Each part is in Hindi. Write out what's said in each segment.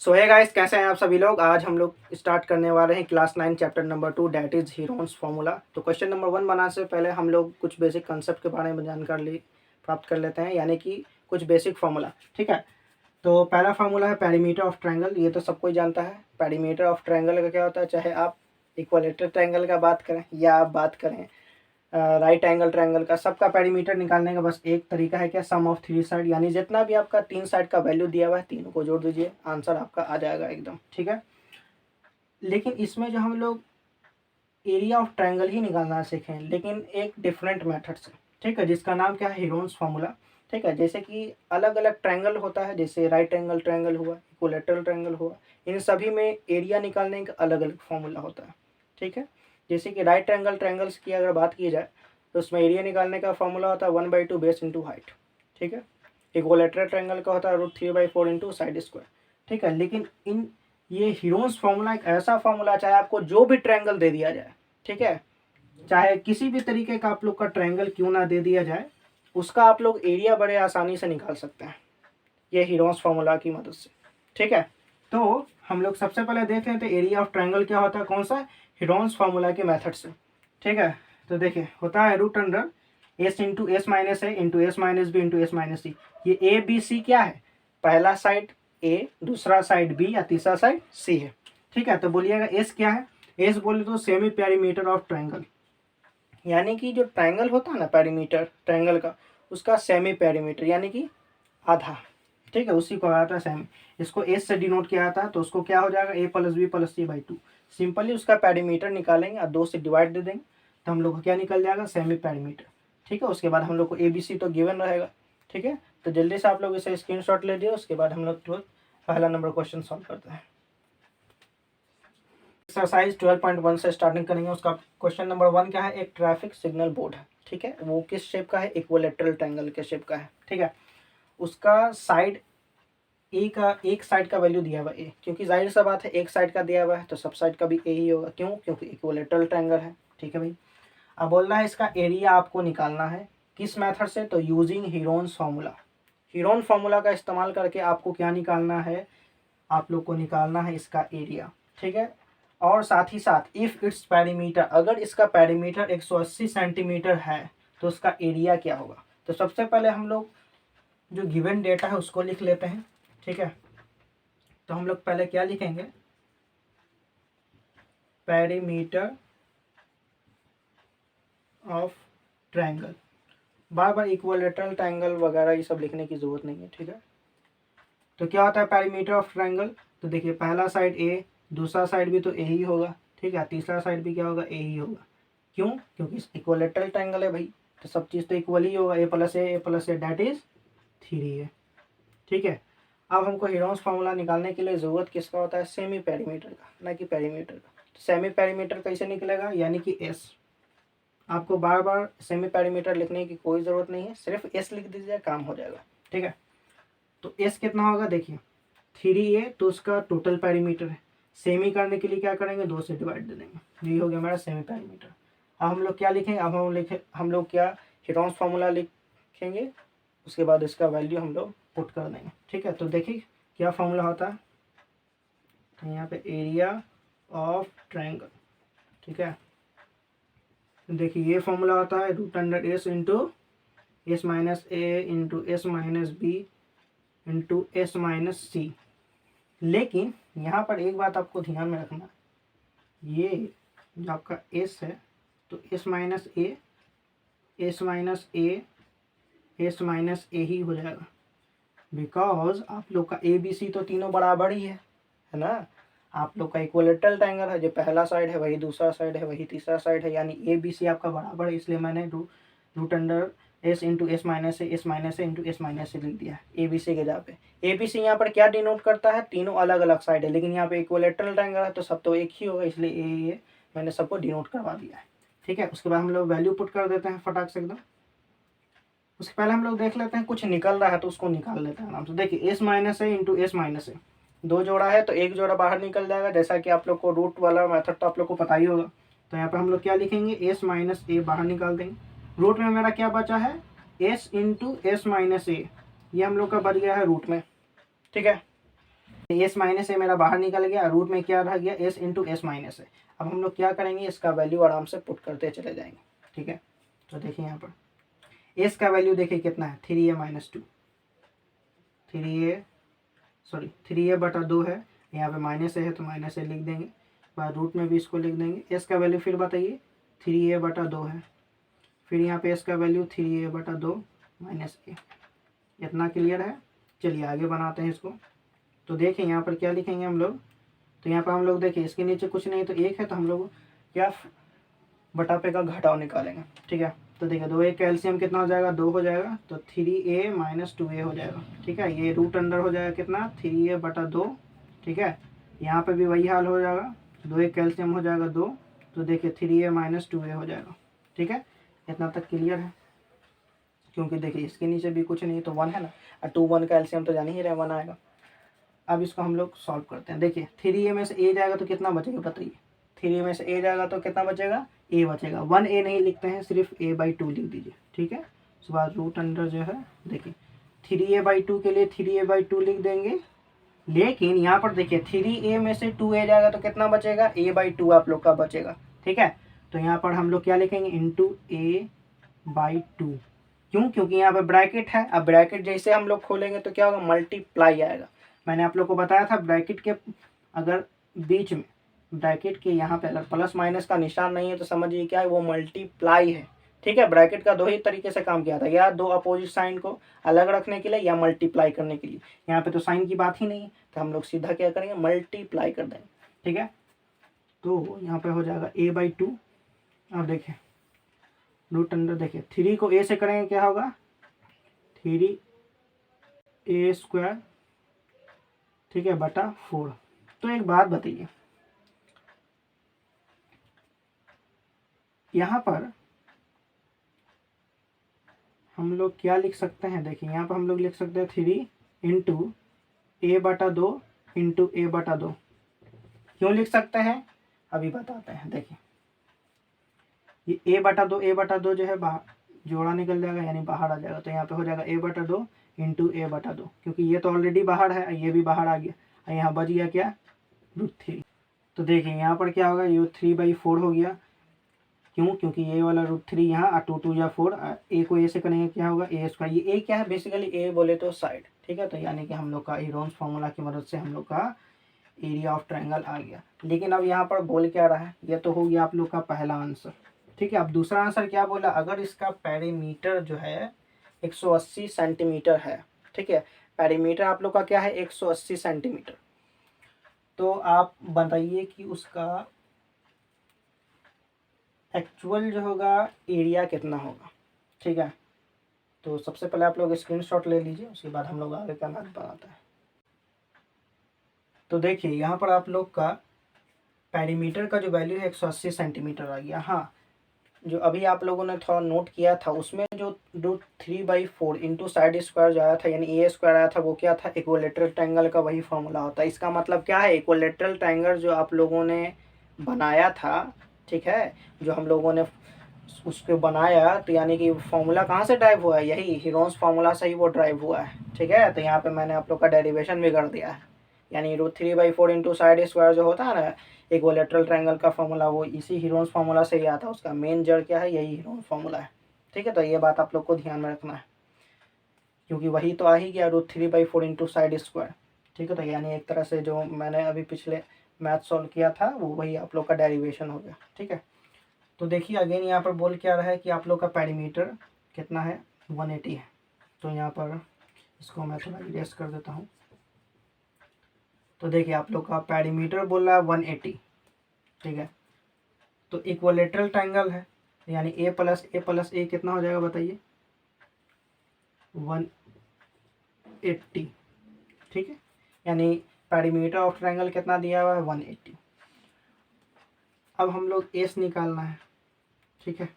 सो हे गाइस, कैसे हैं आप सभी लोग। आज हम लोग स्टार्ट करने वाले हैं class 9 chapter number 2 that is Heron's formula. तो क्वेश्चन नंबर 1 बनाने से पहले हम लोग कुछ बेसिक कंसेप्ट के बारे में जानकारी प्राप्त कर लेते हैं, यानी कि कुछ बेसिक फार्मूला। ठीक है, तो पहला फार्मूला है पेरीमीटर ऑफ ट्रायंगल। ये तो सब कोई जानता है। पेरीमीटर ऑफ ट्रायंगल का क्या होता है, चाहे आप इक्विलेटरल ट्रायंगल का बात करें या आप बात करें राइट एंगल ट्रायंगल का, सबका पेरीमीटर निकालने का बस एक तरीका है, क्या, सम ऑफ थ्री साइड, यानी जितना भी आपका तीन साइड का वैल्यू दिया हुआ है तीनों को जोड़ दीजिए, आंसर आपका आ जाएगा एकदम। ठीक है, लेकिन इसमें जो हम लोग एरिया ऑफ ट्रायंगल ही निकालना सीखें, लेकिन एक डिफरेंट मेथड से। ठीक है, जिसका नाम क्या है, हीरोन्स फार्मूला। ठीक है, जैसे कि अलग अलग ट्रायंगल होता है, जैसे राइट एंगल ट्रायंगल हुआ, इक्विलेटरल ट्रायंगल हुआ, इन सभी में एरिया निकालने का अलग अलग फार्मूला होता है। ठीक है, जैसे कि राइट एंगल ट्रायंगल्स की अगर बात की जाए तो उसमें एरिया निकालने का फॉर्मूला होता है 1/2 बेस इंटू हाइट। ठीक है, इक्विलेटरल ट्रायंगल का होता है √3/4 इंटू साइड स्क्वायर। ठीक है, लेकिन इन ये हीरोन्स फार्मूला एक ऐसा फार्मूला, चाहे आपको जो भी ट्रायंगल दे दिया जाए, ठीक है, चाहे किसी भी तरीके का आप लोग का ट्रायंगल क्यों ना दे दिया जाए, उसका आप लोग एरिया बड़े आसानी से निकाल सकते हैं ये हीरोन्स फार्मूला की मदद से। ठीक है, तो हम लोग सबसे पहले देख लेते हैं एरिया ऑफ ट्रायंगल क्या होता है, कौन सा, हीरोन्स फार्मूला के मेथड से। ठीक है, तो देखिए होता है √under S into S minus A into S minus B into S minus C. ये ए बी सी क्या है, पहला साइड ए, दूसरा साइड बी या तीसरा साइड सी है। ठीक है, तो बोलिएगा एस क्या है, एस बोले तो सेमी पेरीमीटर ऑफ ट्रायंगल, यानी कि जो ट्रायंगल होता है ना पेरीमीटर ट्रायंगल का, उसका सेमी पेरीमीटर यानी कि आधा। ठीक है, उसी को आता है सेमी। इसको एस से डिनोट किया जाता है, तो उसको क्या हो जाएगा, A plus B plus C by 2। Simply उसका पेरीमीटर निकालेंगे और 2 से डिवाइड दे देंगे, तो हम लोग को क्या निकल जाएगा, सेमी पेरीमीटर। ठीक है, उसके बाद हम लोग को ए बी सी तो गिवन रहेगा। ठीक है, तो जल्दी से आप लोग इसे स्क्रीनशॉट ले लिए, उसके बाद हम लोग पहला नंबर क्वेश्चन सॉल्व करते हैं। एक्सरसाइज 12.1 से स्टार्टिंग करेंगे। उसका क्वेश्चन नंबर 1 क्या है, एक ट्रैफिक सिग्नल बोर्ड है। ठीक है, वो किस शेप का है, इक्विलेटरल ट्रायंगल के शेप का है। ठीक है, उसका साइड ए का, एक साइड का वैल्यू दिया हुआ ए, क्योंकि जाहिर सा बात है एक साइड का दिया हुआ है तो सब साइड का भी ए ही होगा। क्यों, क्योंकि इक्विलेटरल ट्रायंगल है। ठीक है भाई, अब बोल रहा है इसका एरिया आपको निकालना है, किस मेथड से, तो using Heron's formula. Heron formula का इस्तेमाल करके आपको क्या निकालना है, आप लोग को निकालना है इसका एरिया। ठीक है, और साथ ही साथ इफ़ इट्स पेरीमीटर, अगर इसका पेरीमीटर 180 सेंटीमीटर है तो उसका एरिया क्या होगा। तो सबसे पहले हम लोग जो गिवन डेटा है उसको लिख लेते हैं। ठीक है, तो हम लोग पहले क्या लिखेंगे, perimeter of triangle. Bar bar equilateral triangle वगैरह ये सब लिखने की ज़रूरत नहीं है। ठीक है, तो क्या होता है पेरीमीटर ऑफ ट्रायंगल, तो देखिए पहला साइड ए, दूसरा साइड भी तो ए ही होगा। ठीक है, तीसरा साइड भी क्या होगा, ए ही होगा। क्यों, क्योंकि इक्विलेटरल ट्रायंगल है भाई, तो सब चीज़ तो इक्वल ही होगा, ए प्लस ए डैट इज 3 है। ठीक है, अब हमको हीरोन्स फार्मूला निकालने के लिए ज़रूरत किसका होता है, सेमी पेरीमीटर का, ना कि पेरीमीटर का। तो सेमी पेरीमीटर कैसे निकलेगा, यानी कि एस। आपको बार बार सेमी पेरीमीटर लिखने की कोई ज़रूरत नहीं है, सिर्फ एस लिख दीजिए, काम हो जाएगा। ठीक है, तो एस कितना होगा, देखिए 3a, तो उसका टोटल पेरीमीटर है। सेमी करने के लिए क्या करेंगे, 2 से डिवाइड दे देंगे, यही हो गया हमारा सेमी पेरीमीटर। अब हम लोग क्या लिखेंगे, अब हम लोग क्या हीरोन्स फार्मूला लिखेंगे, उसके बाद इसका वैल्यू हम लोग पुट कर देंगे। ठीक है, तो देखिए क्या फार्मूला होता है, तो यहाँ पे एरिया ऑफ ट्रायंगल। ठीक है, तो देखिए ये फार्मूला होता है √S into S minus A into S minus B into S minus C. लेकिन यहाँ पर एक बात आपको ध्यान में रखना, ये जो आपका एस है, तो एस माइनस ए, एस माइनस ए, एस माइनस ए ही हो जाएगा, बिकॉज आप लोग का ए बी सी तो तीनों बराबर ही है ना। आप लोग का इक्विलेटरल ट्रायंगल है, जो पहला साइड है वही दूसरा साइड है, वही तीसरा साइड है, यानी ए बी सी आपका बराबर है, इसलिए मैंने √under S into S minus A into S minus A लिख दिया ए बी सी के जगह पे। ए बी सी यहाँ पर क्या डिनोट करता है, तीनों अलग अलग साइड है, लेकिन यहाँ पे इक्विलेटरल ट्रायंगल है तो सब तो एक ही होगा, इसलिए ये मैंने सबको डिनोट करवा दिया है। ठीक है, उसके बाद हम लोग वैल्यू पुट कर देते हैं फटाक से एकदम। उसके पहले हम लोग देख लेते हैं कुछ निकल रहा है तो उसको निकाल लेते हैं आराम से। देखिए S minus A into S minus ए, 2 जोड़ा है तो एक जोड़ा बाहर निकल जाएगा, जैसा कि आप लोग को रूट वाला मेथड तो आप लोग को पता ही होगा। तो यहाँ पर हम लोग क्या लिखेंगे, एस माइनस ए बाहर निकाल देंगे। रूट में मेरा क्या बचा है, एस इंटू एस माइनस ए, ये हम लोग का बच गया है रूट में। ठीक है, एस माइनस ए मेरा बाहर निकल गया, रूट में क्या रह गया, एस इंटू एस माइनस ए। अब हम लोग क्या करेंगे, इसका वैल्यू आराम से पुट करते चले जाएंगे, ठीक है। तो देखिए यहाँ पर एस का वैल्यू देखिए कितना है, 3a माइनस 2, 3a बटा 2 है, यहाँ पे माइनस ए है तो माइनस ए लिख देंगे, बाद रूट में भी इसको लिख देंगे। एस का वैल्यू फिर बताइए 3a बटा 2 है, फिर यहाँ पे एस का वैल्यू 3a बटा 2 माइनस ए। इतना क्लियर है। चलिए आगे बनाते हैं इसको। तो देखिए यहाँ पर क्या लिखेंगे हम लोग, तो यहाँ पर हम लोग देखिए इसके नीचे कुछ नहीं तो एक है, तो हम लोग क्या बटा पे का घटाव निकालेंगे, ठीक है। तो देखिए 2a कैल्शियम कितना हो जाएगा, 2 हो जाएगा, तो 3a माइनस 2a हो जाएगा, ठीक है। ये रूट अंडर हो जाएगा कितना, 3a बटा 2, ठीक है। यहाँ पे भी वही हाल हो जाएगा, 2a कैल्शियम हो जाएगा 2, तो देखिए 3a माइनस 2a हो जाएगा, ठीक है। इतना तक क्लियर है, क्योंकि देखिए इसके नीचे भी कुछ नहीं तो 1 है ना, और 2 1 कैल्शियम तो जान ही रहे 1 आएगा। अब इसको हम लोग सॉल्व करते हैं। देखिए 3a में से a जाएगा तो कितना बचेगा बताइए, 3a में से a जाएगा तो कितना बचेगा, a बचेगा। 1a नहीं लिखते हैं, सिर्फ a/2 लिख दीजिए, ठीक है। उसके बाद रूट अंडर जो है देखिए 3a/2 के लिए 3a/2 लिख देंगे, लेकिन यहाँ पर देखिए 3a में से 2a जाएगा तो कितना बचेगा, a/2 आप लोग का बचेगा, ठीक है। तो यहाँ पर हम लोग क्या लिखेंगे, इंटू a/2, क्यों, क्योंकि यहाँ पे ब्रैकेट है। अब ब्रैकेट जैसे हम लोग खोलेंगे तो क्या होगा, मल्टीप्लाई आएगा। मैंने आप लोग को बताया था ब्रैकेट के अगर बीच में, ब्रैकेट के यहाँ पे अगर प्लस माइनस का निशान नहीं है तो समझिए क्या है, वो मल्टीप्लाई है, ठीक है। ब्रैकेट का दो ही तरीके से काम किया था, या दो अपोजिट साइन को अलग रखने के लिए या मल्टीप्लाई करने के लिए। यहाँ पे तो साइन की बात ही नहीं है, तो हम लोग सीधा क्या करेंगे, मल्टीप्लाई कर देंगे, ठीक है। तो यहाँ पे हो जाएगा a/2। अब देखिए रूट अंडर, देखिए 3 को a से करेंगे क्या होगा, 3a², ठीक है, बटा 4। तो एक बात बताइए, यहाँ पर हम लोग क्या लिख सकते हैं, देखिए यहाँ पर हम लोग लिख सकते हैं 3 इंटू a/2 इंटू a/2। क्यों लिख सकते हैं अभी बताते हैं। देखिए ये a/2 जो है बाहर जोड़ा निकल जाएगा, यानी बाहर आ जाएगा, तो यहाँ पे हो जाएगा a/2 इंटू a/2, क्योंकि ये तो ऑलरेडी बाहर है, ये भी बाहर आ गया, और यहाँ बच गया क्या, √3। तो देखिए यहाँ पर क्या होगा, ये 3/4 हो गया, क्यों, क्योंकि ये वाला √3 यहाँ, 2 2 या 4, a को a से करेंगे क्या होगा, a²। ये a क्या है, बेसिकली a बोले तो साइड, ठीक है। तो यानी कि हम लोग का हीरोन्स फार्मूला की मदद से हम लोग का एरिया ऑफ ट्रायंगल आ गया। लेकिन अब यहाँ पर बोल क्या रहा है, ये तो हो गया आप लोग का पहला आंसर, ठीक है। अब दूसरा आंसर क्या बोला, अगर इसका पेरीमीटर जो है 180 सेंटीमीटर है, ठीक है। पेरीमीटर आप लोग का क्या है, 180 सेंटीमीटर। तो आप बताइए कि उसका एक्चुअल जो होगा एरिया कितना होगा, ठीक है। तो सबसे पहले आप लोग स्क्रीनशॉट ले लीजिए, उसके बाद हम लोग आगे का मैथ बनाते हैं। तो देखिए यहाँ पर आप लोग का पेरीमीटर का जो वैल्यू है 180 सेंटीमीटर आ गया। हाँ, जो अभी आप लोगों ने थोड़ा नोट किया था उसमें जो √3/4 इंटू साइड स्क्वायर जो आया था, यानी a² आया था, वो क्या था, इक्विलेटरल ट्रायंगल का वही फॉर्मूला होता है। इसका मतलब क्या है, इक्विलेटरल ट्रायंगल जो आप लोगों ने बनाया था, ठीक है, जो हम लोगों ने उसको बनाया, तो यानी कि फॉर्मूला कहाँ से ड्राइव हुआ है, यही हीरोन्स फार्मूला से ही वो ड्राइव हुआ है, ठीक है। तो यहाँ पे मैंने आप लोग का डेरिवेशन भी कर दिया है, यानी √3/4 इंटू साइड स्क्वायर जो होता है ना इक्विलेटरल ट्रायंगल का फॉर्मूला, वो इसी हीरोन्स फार्मूला से ही आता है। उसका मेन जड़ क्या है, यही हीरोन्स फार्मूला है, ठीक है। तो ये बात आप लोग को ध्यान में रखना है, क्योंकि वही तो आ ही गया √3/4 इंटू साइड स्क्वायर, ठीक है। तो यानी एक तरह से जो मैंने अभी पिछले मैथ सॉल्व किया था वो वही आप लोग का डेरिवेशन हो गया, ठीक है। तो देखिए अगेन यहाँ पर बोल क्या रहा है कि आप लोग का पेरीमीटर कितना है, 180 है। तो यहाँ पर इसको मैं थोड़ा इरेज कर देता हूँ। तो देखिए आप लोग का पेरीमीटर बोल रहा है 180, ठीक है। तो इक्विलेटरल ट्रायंगल है, यानी a+a+a कितना हो जाएगा बताइए, 180, ठीक है। यानी पेरीमीटर ऑफ ट्रायंगल कितना दिया हुआ है, 180। अब हम लोग एस निकालना है, ठीक है,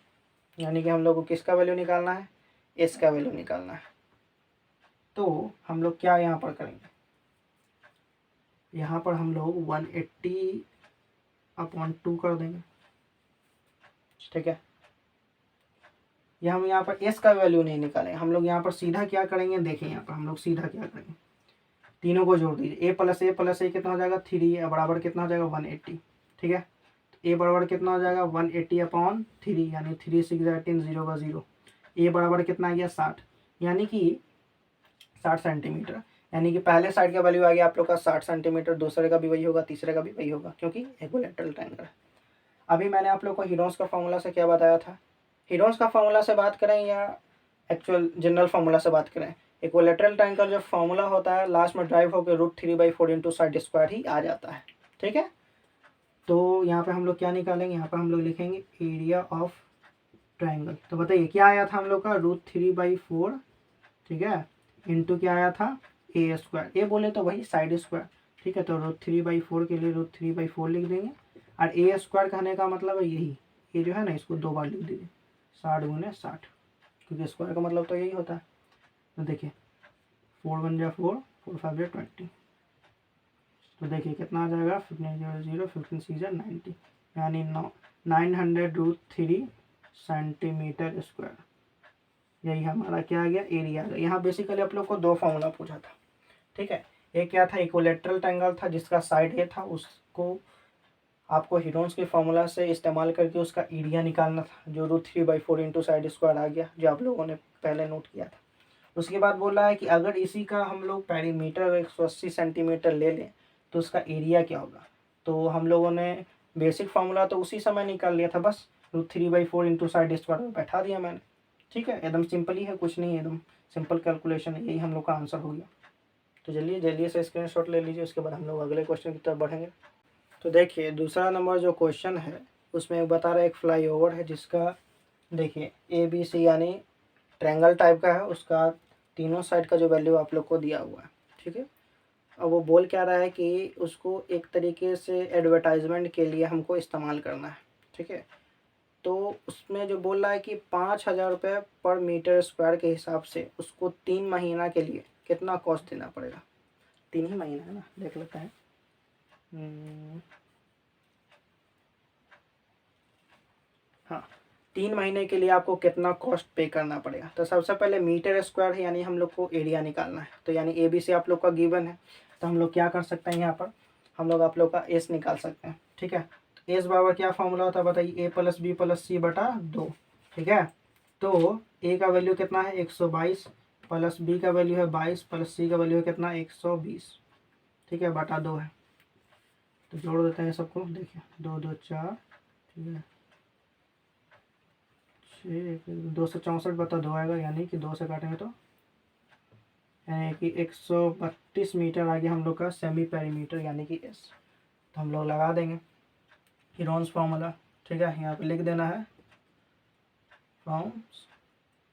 यानी कि हम लोग को किसका वैल्यू निकालना है, एस का वैल्यू निकालना है। तो हम लोग क्या यहाँ पर करेंगे, यहाँ पर हम लोग 180/2 कर देंगे, ठीक है। ये हम यहाँ पर एस का वैल्यू नहीं निकालेंगे, हम लोग यहाँ पर सीधा क्या करेंगे, देखिए यहाँ पर हम लोग सीधा क्या करेंगे, तीनों को जोड़ दीजिए, ए प्लस ए कितना हो जाएगा 3 बराबर कितना हो जाएगा 180। ठीक है, ए बराबर कितना हो जाएगा 180/3 यानी 3 6 18 0 का 0। ए बराबर कितना आ गया 60 यानी कि 60 सेंटीमीटर, यानी कि पहले साइड का वैल्यू आ गया आप लोग का 60 सेंटीमीटर, दूसरे का भी वही होगा, तीसरे का भी वही होगा, क्योंकि इक्विलैटरल ट्रायंगल है। अभी मैंने आप लोग को हीरोन्स का फॉर्मूला से क्या बताया था, हीरोन्स का फॉर्मूला से बात करें या एक्चुअल जनरल फार्मूला से बात करें, इक्विलैटरल ट्रायंगल जो फार्मूला होता है लास्ट में ड्राइव होकर √3/4 इंटू साइड स्क्वायर ही आ जाता है। ठीक है, तो यहाँ पे हम लोग क्या निकालेंगे, यहाँ पे हम लोग लिखेंगे एरिया ऑफ ट्रायंगल। तो बताइए क्या आया था हम लोग का √3/4, ठीक है, इंटू क्या आया था ए स्क्वायर, ए बोले तो वही साइड स्क्वायर। ठीक है, तो √3/4 के लिए √3/4 लिख देंगे, और ए स्क्वायर कहने का मतलब है यही, ये जो है ना इसको 2 बार लिख दीजिए 60 × 60, क्योंकि स्क्वायर का मतलब तो यही होता है। तो देखिए 4 × 1 = 4, 4 × 5 = 20, तो देखिए कितना आ जाएगा 15 0 0 15 6 = 90 यानी 900√3 सेंटीमीटर स्क्वायर। यही हमारा क्या आ गया एरिया आ गया। यहाँ बेसिकली आप लोग को 2 फॉर्मूला पूछा था। ठीक है, एक क्या था इक्विलैटरल ट्रायंगल था जिसका साइड ए था, उसको आपको हीरोन्स के फॉर्मूला से इस्तेमाल करके उसका एरिया निकालना था, जो √3/4 इंटू साइड स्क्वायर आ गया, जो आप लोगों ने पहले नोट किया था। उसके बाद बोल रहा है कि अगर इसी का हम लोग पेरीमीटर 180 सेंटीमीटर ले लें तो उसका एरिया क्या होगा। तो हम लोगों ने बेसिक फार्मूला तो उसी समय निकाल लिया था, बस √3/4 इंटू साइड स्क्वायर में बैठा दिया मैंने। ठीक है, एकदम सिंपल ही है, कुछ नहीं है, एकदम सिंपल कैलकुलेशन है, यही हम लोग का आंसर हो गया। तो जल्दी जल्दी से स्क्रीनशॉट ले लीजिए, उसके बाद हम लोग अगले क्वेश्चन की तरफ बढ़ेंगे। तो देखिए दूसरा नंबर जो क्वेश्चन है उसमें बता रहा है एक फ्लाईओवर है जिसका देखिए ABC यानी ट्रायंगल टाइप का है, उसका तीनों साइड का जो वैल्यू आप लोग को दिया हुआ है। ठीक है, अब वो बोल क्या रहा है कि उसको एक तरीके से एडवर्टाइजमेंट के लिए हमको इस्तेमाल करना है। ठीक है, तो उसमें जो बोल रहा है कि 5,000 रुपये पर मीटर स्क्वायर के हिसाब से उसको 3 महीना के लिए कितना कॉस्ट देना पड़ेगा। 3 ही महीना है ना, देख लेते हैं। हाँ, 3 महीने के लिए आपको कितना कॉस्ट पे करना पड़ेगा। तो सबसे पहले मीटर स्क्वायर है यानी हम लोग को एरिया निकालना है, तो यानी ABC आप लोग का गिवन है, तो हम लोग क्या कर सकते हैं, यहाँ पर हम लोग आप लोग का S निकाल सकते हैं। ठीक है, तो S बराबर क्या फॉर्मूला होता है बताइए, A + B + C/2। ठीक है, तो A का वैल्यू कितना है 122, प्लस B का वैल्यू है 22, प्लस C का वैल्यू है कितना 120। ठीक है, बटा 2 है, तो जोड़ देते हैं सबको। देखिए 2 2 4, ठीक है 264/2 आएगा, यानी कि 2 से काटेंगे तो यानी कि 132 मीटर आ गया हम लोग का सेमी पेरीमीटर यानी कि S। तो हम लोग लगा देंगे हीरोन्स फार्मूला। ठीक है, यहाँ पे लिख देना है फॉर्म्स,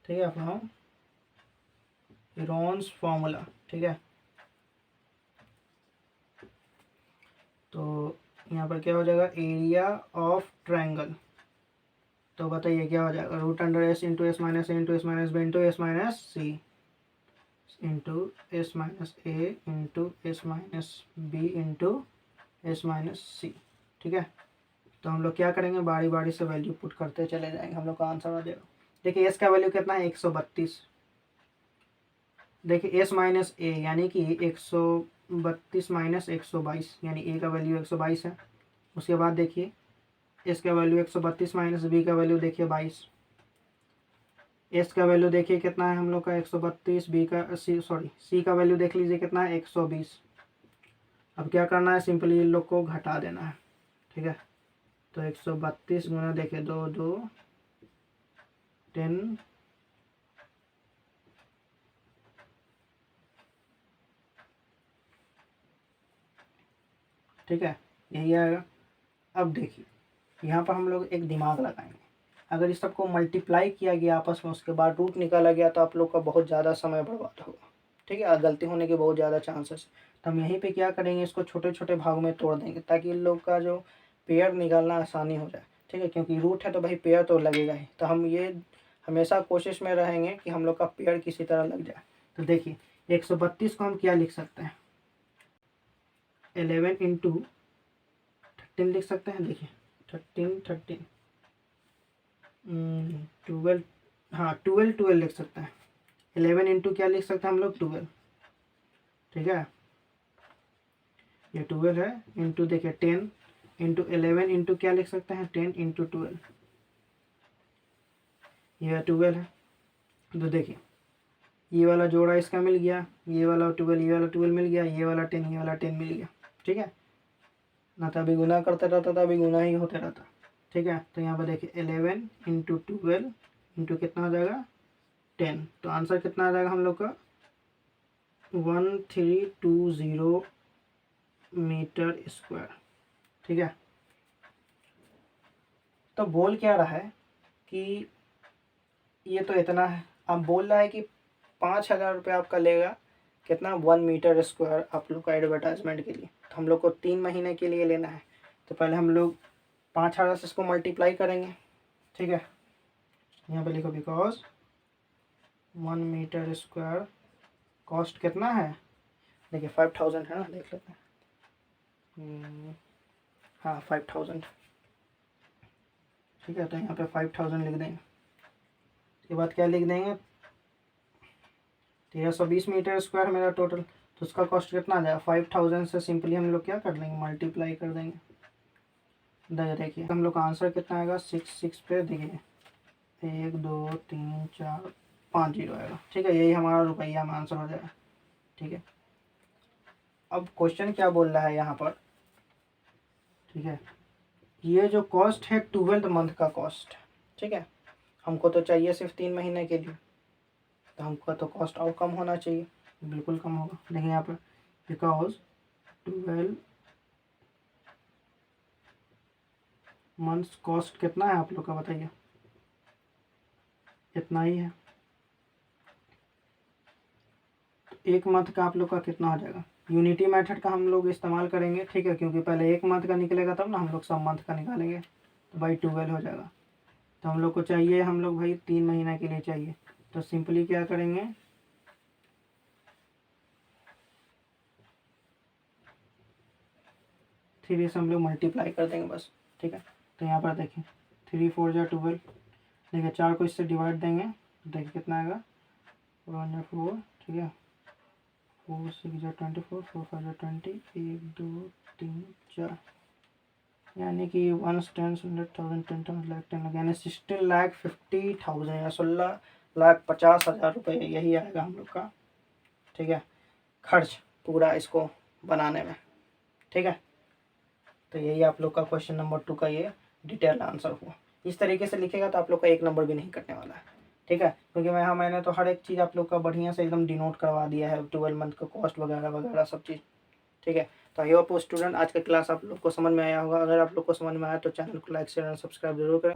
ठीक है, फ्रॉम हीरोन्स फार्मूला। ठीक है, तो यहाँ पर क्या हो जाएगा एरिया ऑफ ट्रायंगल। तो बताइए क्या हो जाएगा √S into S - A into S - B into S - C into S - A into S - B into S - C। ठीक है, तो हम लोग क्या करेंगे बारी बारी से वैल्यू पुट करते चले जाएंगे, हम लोग का आंसर आ जाएगा। देखिए S का वैल्यू कितना है 132, देखिए S - A यानी कि 132 - 122 यानी A का वैल्यू 122 है। उसके बाद देखिए S का वैल्यू 132 - B का वैल्यू देखिए 22, S का वैल्यू देखिए कितना है हम लोग का 132, B का C का वैल्यू देख लीजिए कितना है 120। अब क्या करना है सिंपली इन लोग को घटा देना है। ठीक है, तो 132 गुना देखिए 2 2 10, ठीक है, यही आएगा। अब देखिए यहाँ पर हम लोग एक दिमाग लगाएंगे, अगर इस सबको मल्टीप्लाई किया गया आपस में उसके बाद रूट निकाला गया तो आप लोग का बहुत ज़्यादा समय बर्बाद होगा। ठीक है, गलती होने के बहुत ज़्यादा चांसेस। तो हम यहीं पे क्या करेंगे इसको छोटे छोटे भागों में तोड़ देंगे ताकि इन लोग का जो पेयर निकालना आसानी हो जाए। ठीक है, क्योंकि रूट है तो भाई पेयर तो लगेगा ही, तो हम ये हमेशा कोशिश में रहेंगे कि हम लोग का पेयर किसी तरह लग जाए। तो देखिए 132 को हम क्या लिख सकते हैं 11 इंटू 13 लिख सकते हैं। देखिए 13 12, हाँ 12 लिख सकते हैं। 11 इंटू क्या लिख सकते हैं हम लोग 12। ठीक है, ये 12 है, इंटू देखिए 10 इंटू 11 इंटू क्या लिख सकते हैं 10 इंटू 12, यह 12 है। तो देखिए ये वाला जोड़ा इसका मिल गया, ये वाला 12 ये वाला 12 मिल गया, ये वाला 10 ये वाला 10 मिल गया। ठीक है ना, तो अभी गुना करते रहता था, अभी गुना ही होते रहता। ठीक है, तो यहाँ पर देखिए 11 इंटू 12 इंटू कितना हो जाएगा 10, तो आंसर कितना आ जाएगा हम लोग का 1320 मीटर स्क्वायर। ठीक है, तो बोल क्या रहा है कि ये तो इतना है, अब बोल रहा है कि 5,000 रुपये आपका लेगा कितना 1 मीटर स्क्वायर आप लोग का एडवर्टाइजमेंट के लिए। तो हम लोग को 3 महीने के लिए लेना है, तो पहले हम लोग 5,000 से इसको मल्टीप्लाई करेंगे। ठीक है, यहाँ पे लिखो बिकॉज 1 मीटर स्क्वायर कॉस्ट कितना है, देखिए 5,000 है ना, देख लेते हैं। हाँ 5,000। ठीक है, तो यहाँ पे 5,000 लिख देंगे। उसके बाद क्या लिख देंगे 1320 मीटर स्क्वायर मेरा टोटल, तो उसका कॉस्ट कितना आ जाएगा 5,000 से सिंपली हम लोग क्या कर लेंगे मल्टीप्लाई कर देंगे। देखिए हम लोग का आंसर कितना आएगा 6 पे, देखिए 1 2 3 4 5 जीरो आएगा। ठीक है, यही हमारा रुपया में आंसर हो जाएगा। ठीक है, अब क्वेश्चन क्या बोल रहा है यहाँ पर, ठीक है, ये जो कॉस्ट है 12 मंथ का कॉस्ट। ठीक है, हमको तो चाहिए सिर्फ 3 महीने के लिए, तो हमको तो कॉस्ट और कम होना चाहिए, बिल्कुल कम होगा। देखिए यहाँ पर बिकॉज 12 मंथ्स कॉस्ट कितना है आप लोग का बताइए, इतना ही है। तो एक मंथ का आप लोग का कितना हो जाएगा, यूनिटी मेथड का हम लोग इस्तेमाल करेंगे। ठीक है, क्योंकि पहले एक मंथ का निकलेगा तब ना हम लोग सब मंथ का निकालेंगे, तो भाई 12 हो जाएगा। तो हम लोग को चाहिए, हम लोग भाई 3 महीने के लिए चाहिए, तो सिंपली क्या करेंगे 3 से हम लोग मल्टीप्लाई कर देंगे बस। ठीक है, तो यहाँ पर देखिए 3 4 जा 12, देखिए 4 को इससे डिवाइड देंगे तो देखिए कितना आएगा 1 4। ठीक है, 4 6 जा 24, 4 5 जा 20, 1 2 3 4, यानी कि 1 10 100,000 10 10 लाख 10 लाख, यानी 16,50,000 या 16,50,000 रुपये यही आएगा हम लोग का। ठीक है, खर्च पूरा इसको बनाने में। ठीक है, तो यही आप लोग का क्वेश्चन नंबर 2 का ये डिटेल आंसर हुआ। इस तरीके से लिखेगा तो आप लोग का 1 नंबर भी नहीं कटने वाला है। ठीक है, क्योंकि मैंने तो हर एक चीज़ आप लोग का बढ़िया से एकदम डिनोट करवा दिया है, 12 मंथ का कॉस्ट वगैरह वगैरह सब चीज़। ठीक है, तो आई होप स्टूडेंट आज का क्लास आप लोग को समझ में आया होगा। अगर आप लोग को समझ में आया तो चैनल को लाइक शेयर एंड सब्सक्राइब जरूर करें।